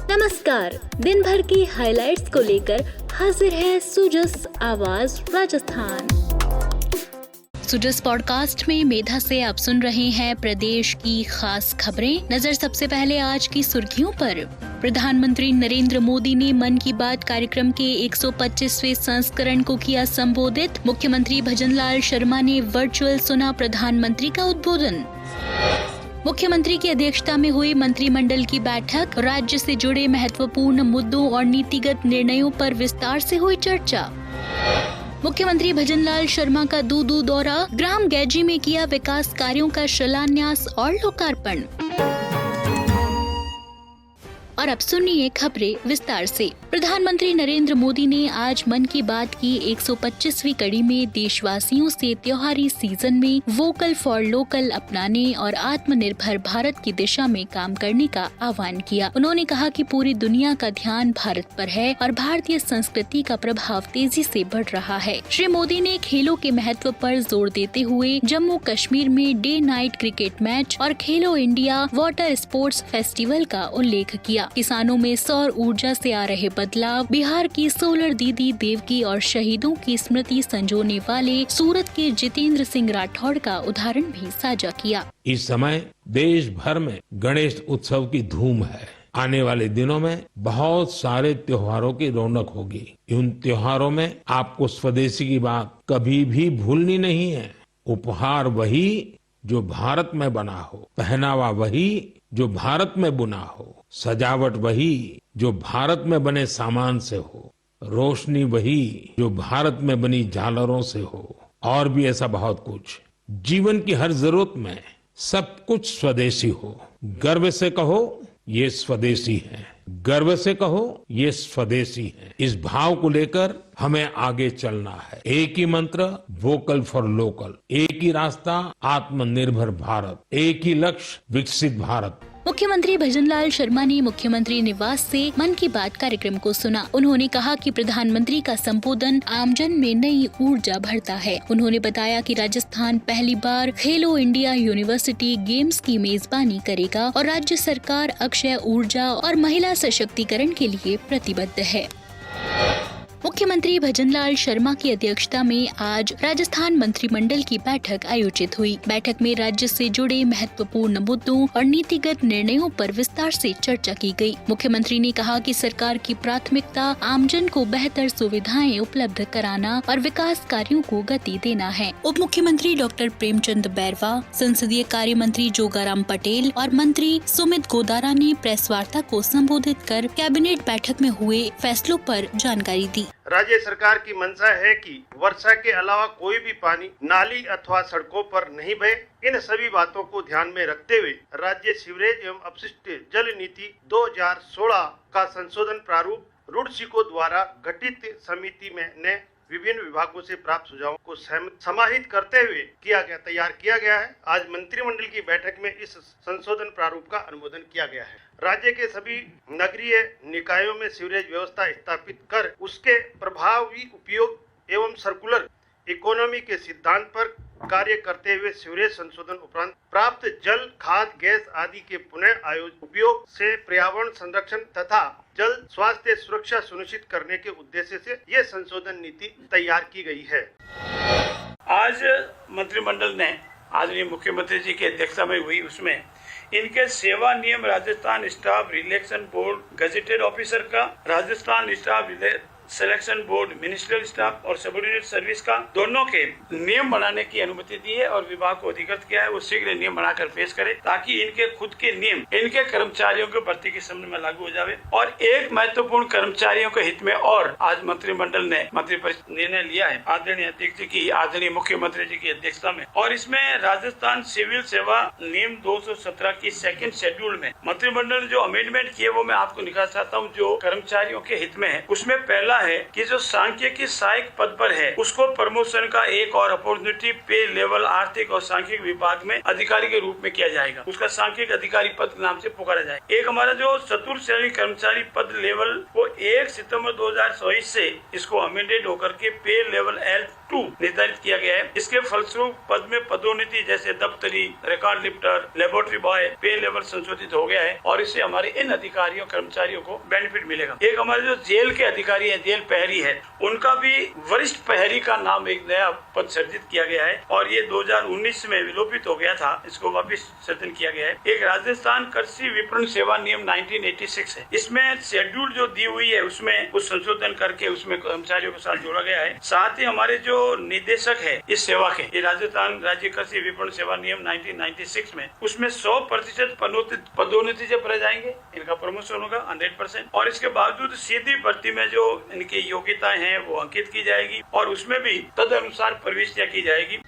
नमस्कार, दिन भर की हाइलाइट्स को लेकर हाजिर है सुजस आवाज राजस्थान। सुजस पॉडकास्ट में मेधा से आप सुन रहे हैं प्रदेश की खास खबरें। नजर सबसे पहले आज की सुर्खियों पर। प्रधानमंत्री नरेंद्र मोदी ने मन की बात कार्यक्रम के 125वें संस्करण को किया संबोधित। मुख्यमंत्री भजनलाल शर्मा ने वर्चुअल सुना प्रधानमंत्री का उद्बोधन। मुख्यमंत्री की अध्यक्षता में हुई मंत्रिमंडल की बैठक, राज्य से जुड़े महत्वपूर्ण मुद्दों और नीतिगत निर्णयों पर विस्तार से हुई चर्चा। मुख्यमंत्री भजनलाल शर्मा का दूदू दौरा, ग्राम गैजी में किया विकास कार्यों का शिलान्यास और लोकार्पण। और अब सुनिए खबरें विस्तार से। प्रधानमंत्री नरेंद्र मोदी ने आज मन की बात की 125वीं कड़ी में देशवासियों से त्योहारी सीजन में वोकल फॉर लोकल अपनाने और आत्मनिर्भर भारत की दिशा में काम करने का आह्वान किया। उन्होंने कहा कि पूरी दुनिया का ध्यान भारत पर है और भारतीय संस्कृति का प्रभाव तेजी से बढ़ रहा है। श्री मोदी ने खेलों के महत्व पर जोर देते हुए जम्मू कश्मीर में डे नाइट क्रिकेट मैच और खेलो इंडिया वाटर स्पोर्ट्स फेस्टिवल का उल्लेख किया। किसानों में सौर ऊर्जा से आ रहे बदलाव, बिहार की सोलर दीदी देवकी और शहीदों की स्मृति संजोने वाले सूरत के जितेंद्र सिंह राठौड़ का उदाहरण भी साझा किया। इस समय देश भर में गणेश उत्सव की धूम है। आने वाले दिनों में बहुत सारे त्योहारों की रौनक होगी। उन त्योहारों में आपको स्वदेशी की बात कभी भी भूलनी नहीं है। उपहार वही जो भारत में बना हो, पहनावा वही जो भारत में बुना हो, सजावट वही जो भारत में बने सामान से हो, रोशनी वही जो भारत में बनी झालरों से हो, और भी ऐसा बहुत कुछ। जीवन की हर जरूरत में सब कुछ स्वदेशी हो। गर्व से कहो ये स्वदेशी है, गर्व से कहो ये स्वदेशी है। इस भाव को लेकर हमें आगे चलना है। एक ही मंत्र वोकल फॉर लोकल, एक ही रास्ता आत्मनिर्भर भारत, एक ही लक्ष्य विकसित भारत। मुख्यमंत्री भजनलाल शर्मा ने मुख्यमंत्री निवास से मन की बात कार्यक्रम को सुना। उन्होंने कहा कि प्रधानमंत्री का संबोधन आमजन में नई ऊर्जा भरता है। उन्होंने बताया कि राजस्थान पहली बार खेलो इंडिया यूनिवर्सिटी गेम्स की मेजबानी करेगा और राज्य सरकार अक्षय ऊर्जा और महिला सशक्तिकरण के लिए प्रतिबद्ध है। मुख्यमंत्री भजनलाल शर्मा की अध्यक्षता में आज राजस्थान मंत्रिमंडल की बैठक आयोजित हुई। बैठक में राज्य से जुड़े महत्वपूर्ण मुद्दों और नीतिगत निर्णयों पर विस्तार से चर्चा की गई। मुख्यमंत्री ने कहा कि सरकार की प्राथमिकता आमजन को बेहतर सुविधाएं उपलब्ध कराना और विकास कार्यों को गति देना है। उप मुख्यमंत्री डॉक्टर प्रेमचंद बैरवा, संसदीय कार्य मंत्री जोगाराम पटेल और मंत्री सुमित गोदारा ने प्रेस वार्ता को संबोधित कर कैबिनेट बैठक में हुए फैसलों पर जानकारी दी। राज्य सरकार की मंशा है कि वर्षा के अलावा कोई भी पानी नाली अथवा सड़कों पर नहीं बहे। इन सभी बातों को ध्यान में रखते हुए राज्य सीवरेज एवं अपशिष्ट जल नीति 2016 का संशोधन प्रारूप रुडसिको द्वारा गठित समिति में ने विभिन्न विभागों से प्राप्त सुझावों को समाहित करते हुए तैयार किया गया है। आज मंत्रिमंडल की बैठक में इस संशोधन प्रारूप का अनुमोदन किया गया है। राज्य के सभी नगरीय निकायों में सीवरेज व्यवस्था स्थापित कर उसके प्रभावी उपयोग एवं सर्कुलर इकोनॉमी के सिद्धांत पर कार्य करते हुए सीवरेज संशोधन उपरांत प्राप्त जल, खाद, गैस आदि के पुनः उपयोग से पर्यावरण संरक्षण तथा जल स्वास्थ्य सुरक्षा सुनिश्चित करने के उद्देश्य से ये संशोधन नीति तैयार की गई है। आज मंत्रिमंडल ने आदरणीय मुख्यमंत्री जी की अध्यक्षता में हुई, उसमें इनके सेवा नियम Rajasthan staff selection board gazetted officer का, Rajasthan staff selection board ministerial staff और सबऑर्डिनेट सर्विस का दोनों के नियम बनाने की अनुमति दी है और विभाग को अधिकृत किया है वो शीघ्र नियम बनाकर पेश करे ताकि इनके खुद के नियम इनके कर्मचारियों के भर्ती के संबंध में लागू हो जावे। और एक महत्वपूर्ण कर्मचारियों के हित में और आज मंत्रिमंडल ने मंत्रिपरिषद निर्णय लिया है आदरणीय अध्यक्ष की, आदरणीय मुख्यमंत्री जी की अध्यक्षता में, और इसमें राजस्थान सिविल सेवा नियम 217 की सेकंड शेड्यूल में मंत्रिमंडल ने जो अमेंडमेंट किए वो मैं आपको दिखा चाहता हूँ जो कर्मचारियों के हित में है। उसमें पहला है कि जो सांख्यिकी सहायक पद पर है उसको प्रमोशन का एक और अपॉर्चुनिटी पे लेवल आर्थिक और सांख्यिक विभाग में अधिकारी के रूप में किया जाएगा। उसका सांख्यिक अधिकारी पद नाम से पुकारा जाएगा। एक हमारा जो चतुर्थ श्रेणी कर्मचारी पद लेवल वो 1 सितंबर 2024 से इसको अमेंडेड होकर के पे लेवल एल 2 निर्धारित किया गया है। इसके फलस्वरूप पद में पदोन्नति जैसे दफ्तरी, रिकॉर्ड लिफ्टर, लेबोरेटरी बॉय पे लेवल संशोधित हो गया है और इससे हमारे इन अधिकारियों कर्मचारियों को बेनिफिट मिलेगा। एक हमारे जो जेल के अधिकारी है, जेल प्रहरी है, उनका भी वरिष्ठ प्रहरी का नाम एक नया पद सृजित किया गया है और ये 2019 में विलोपित हो गया था, इसको वापस सृजन किया गया है। एक राजस्थान कृषि विपणन सेवा नियम 1986 है, इसमें शेड्यूल जो दी हुई है उसमें कुछ संशोधन करके उसमें कर्मचारियों के साथ जोड़ा गया है। साथ ही हमारे जो निदेशक है इस सेवा के, ये राजस्थान राज्य कृषि विपणन सेवा नियम 1996 में, उसमें 100% पदोन्नति जब रह जाएंगे, इनका प्रमोशन होगा 100% और इसके बावजूद सीधी भर्ती में जो इनकी योग्यताएं हैं वो अंकित की जाएगी और उसमें भी तद अनुसार प्रविष्टियां की जाएगी।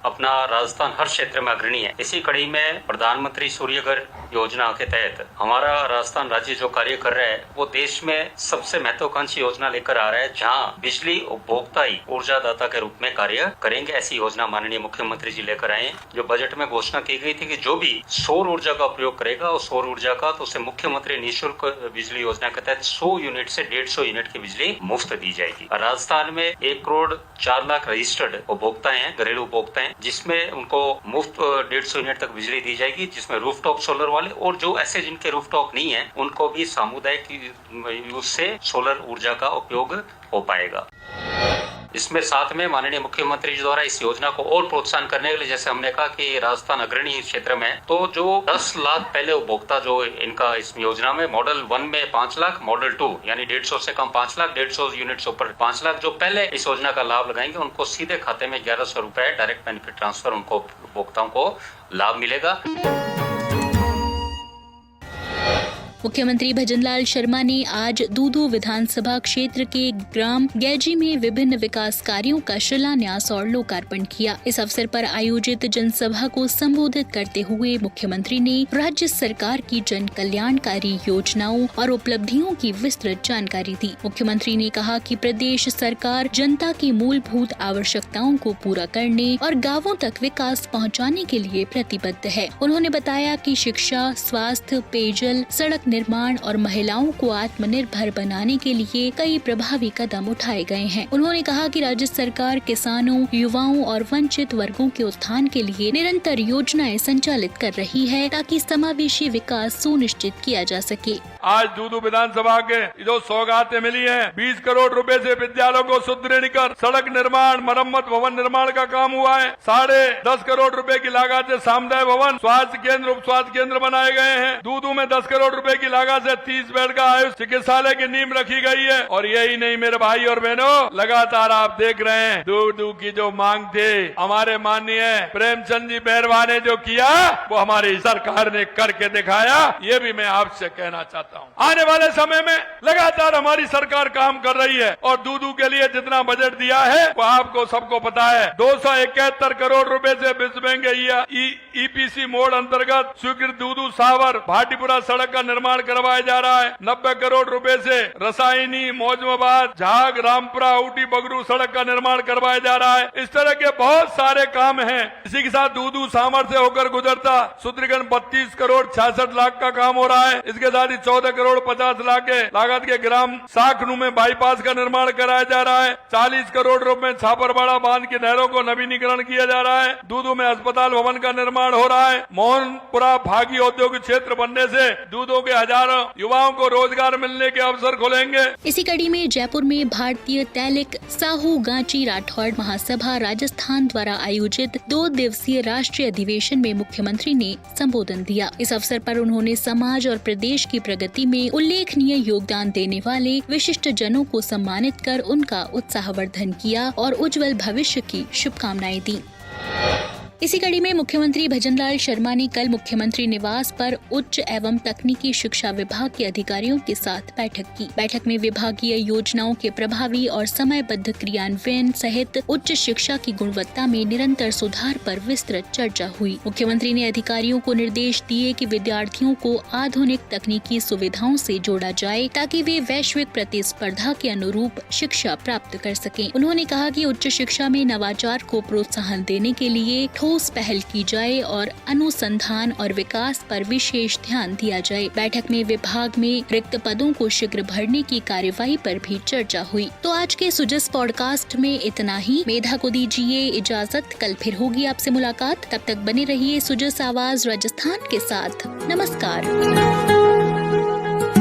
अपना राजस्थान हर क्षेत्र में अग्रणी है। इसी कड़ी में प्रधानमंत्री सूर्यघर योजना के तहत हमारा राजस्थान राज्य जो कार्य कर रहा है वो देश में सबसे महत्वाकांक्षी योजना लेकर आ रहा है, जहां बिजली उपभोक्ता ही ऊर्जादाता के रूप में कार्य करेंगे। ऐसी योजना माननीय मुख्यमंत्री जी लेकर आए हैं। जो बजट में घोषणा की गई थी कि जो भी सौर ऊर्जा का उपयोग करेगा और सौर ऊर्जा का तो उसे मुख्यमंत्री निःशुल्क बिजली योजना के तहत 100 यूनिट से 150 यूनिट की बिजली मुफ्त दी जाएगी। राजस्थान में 1 करोड़ 4 लाख रजिस्टर्ड उपभोक्ता हैं, घरेलू उपभोक्ता हैं, जिसमें उनको मुफ्त 150 यूनिट तक बिजली दी जाएगी, जिसमें रूफटॉप सोलर वाले और जो ऐसे जिनके रूफटॉप नहीं है उनको भी सामुदायिक यूज से सोलर ऊर्जा का उपयोग हो पाएगा। इसमें साथ में माननीय मुख्यमंत्री जी द्वारा इस योजना को और प्रोत्साहन करने के लिए, जैसे हमने कहा कि राजस्थान अग्रणी क्षेत्र में, तो जो 10 लाख पहले उपभोक्ता जो इनका इस योजना में मॉडल 1 में 5 लाख, मॉडल 2 यानी 150 से कम 5 लाख, 150 यूनिट से ऊपर 5 लाख जो पहले इस योजना का लाभ लगाएंगे उनको सीधे खाते में 1100 रुपए डायरेक्ट बेनिफिट ट्रांसफर उनको उपभोक्ताओं को लाभ मिलेगा। मुख्यमंत्री भजनलाल शर्मा ने आज दूदू विधानसभा क्षेत्र के ग्राम गैजी में विभिन्न विकास कार्यों का शिलान्यास और लोकार्पण किया। इस अवसर पर आयोजित जनसभा को संबोधित करते हुए मुख्यमंत्री ने राज्य सरकार की जन कल्याणकारी योजनाओं और उपलब्धियों की विस्तृत जानकारी दी। मुख्यमंत्री ने कहा कि प्रदेश सरकार जनता की मूलभूत आवश्यकताओं को पूरा करने और गाँवों तक विकास पहुँचाने के लिए प्रतिबद्ध है। उन्होंने बताया कि शिक्षा, स्वास्थ्य, पेयजल, सड़क निर्माण और महिलाओं को आत्मनिर्भर बनाने के लिए कई प्रभावी कदम उठाए गए हैं। उन्होंने कहा कि राज्य सरकार किसानों, युवाओं और वंचित वर्गों के उत्थान के लिए निरंतर योजनाएं संचालित कर रही है ताकि समावेशी विकास सुनिश्चित किया जा सके। आज दूदू विधानसभा के जो सौगातें मिली हैं, 20 करोड़ रुपए से विद्यालयों को सुदृढ़ीकरण, सड़क निर्माण, मरम्मत, भवन निर्माण का काम हुआ है। 10.5 करोड़ रुपए की लागत से सामुदायिक भवन, स्वास्थ्य केंद्र, उप स्वास्थ्य केंद्र बनाए गए हैं। दूदू में 10 करोड़ रुपए की लागत से 30 बेड का आयुष चिकित्सालय की नींव रखी गई है। और यही नहीं मेरे भाई और बहनों, लगातार आप देख रहे हैं दूदू की जो मांग थी, हमारे माननीय प्रेमचंद जी बैरवा ने जो किया वो हमारी सरकार ने करके दिखाया। ये भी मैं आपसे कहना चाहता हूं, आने वाले समय में लगातार हमारी सरकार काम कर रही है और दूदू के लिए जितना बजट दिया है वो आपको सबको पता है। 271 करोड़ रुपए से विश्व बैंक ईपीसी मोड अंतर्गत स्वीकृत दूदू सावर भाटीपुरा सड़क का निर्माण करवाया जा रहा है। 90 करोड़ रुपए से रसायनी, मौजमाबाद, झाग, रामपुरा, ऊटी, बगरू सड़क का निर्माण करवाया जा रहा है। इस तरह के बहुत सारे काम हैं। इसी के साथ दूदू सामर से होकर गुजरता सुदृढ़ 32 करोड़ 66 लाख का काम हो रहा है। इसके साथ ही 14 करोड़ 50 लाख के लागत के ग्राम साखनू में बाईपास का निर्माण कराया जा रहा है। 40 करोड़ रुपए में छापरबाड़ा बांध की नहरों को नवीनीकरण किया जा रहा है। दूदू में अस्पताल भवन का निर्माण हो रहा है। मोहनपुरा भागी औद्योगिक क्षेत्र बनने से दूदू के हजारों युवाओं को रोजगार मिलने के अवसर खुलेंगे। इसी कड़ी में जयपुर में भारतीय तैलिक साहू गांची राठौड़ महासभा राजस्थान द्वारा आयोजित 2 दिवसीय राष्ट्रीय अधिवेशन में मुख्यमंत्री ने संबोधन दिया। इस अवसर पर उन्होंने समाज और प्रदेश की प्रगति में उल्लेखनीय योगदान देने वाले विशिष्ट जनों को सम्मानित कर उनका उत्साहवर्धन किया और उज्जवल भविष्य की शुभकामनाएं दी। इसी कड़ी में मुख्यमंत्री भजनलाल शर्मा ने कल मुख्यमंत्री निवास पर उच्च एवं तकनीकी शिक्षा विभाग के अधिकारियों के साथ बैठक की। बैठक में विभागीय योजनाओं के प्रभावी और समयबद्ध क्रियान्वयन सहित उच्च शिक्षा की गुणवत्ता में निरंतर सुधार पर विस्तृत चर्चा हुई। मुख्यमंत्री ने अधिकारियों को निर्देश दिए कि विद्यार्थियों को आधुनिक तकनीकी सुविधाओं से जोड़ा जाए ताकि वे वैश्विक प्रतिस्पर्धा के अनुरूप शिक्षा प्राप्त कर सकें। उन्होंने कहा कि उच्च शिक्षा में नवाचार को प्रोत्साहन देने के लिए ठोस पहल की जाए और अनुसंधान और विकास पर विशेष ध्यान दिया जाए। बैठक में विभाग में रिक्त पदों को शीघ्र भरने की कार्यवाही पर भी चर्चा हुई। तो आज के सुजस पॉडकास्ट में इतना ही। मेधा को दीजिए इजाजत, कल फिर होगी आपसे मुलाकात। तब तक बने रहिए सुजस आवाज राजस्थान के साथ। नमस्कार।